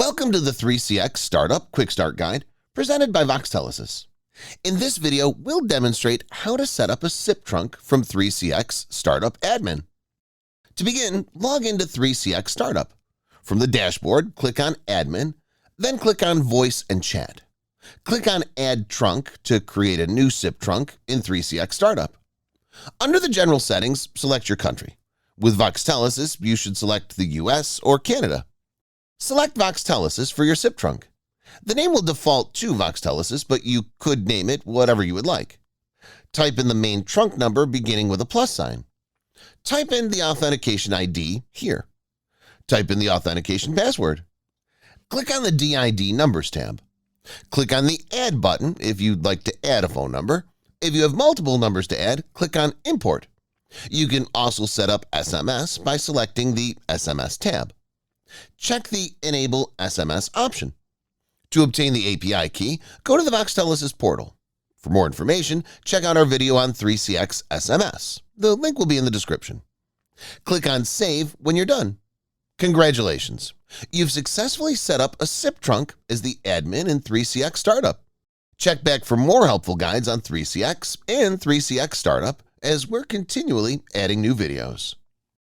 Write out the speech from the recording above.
Welcome to the 3CX Startup Quick Start Guide presented by Voxtelesys. In this video, we'll demonstrate how to set up a SIP trunk from 3CX Startup Admin. To begin, log into 3CX Startup. From the dashboard, click on Admin, then click on Voice and Chat. Click on Add Trunk to create a new SIP trunk in 3CX Startup. Under the General Settings, select your country. With Voxtelesys, you should select the US or Canada. Select Voxtelesys for your SIP trunk. The name will default to Voxtelesys, but you could name it whatever you would like. Type in the main trunk number beginning with a plus sign. Type in the authentication ID here. Type in the authentication password. Click on the DID Numbers tab. Click on the Add button if you'd like to add a phone number. If you have multiple numbers to add, click on Import. You can also set up SMS by selecting the SMS tab. Check the Enable SMS option. To obtain the API key, go to the Voxtelesys portal. For more information, check out our video on 3CX SMS. The link will be in the description. Click on Save when you're done. Congratulations! You've successfully set up a SIP trunk as the admin in 3CX Startup. Check back for more helpful guides on 3CX and 3CX Startup as we're continually adding new videos.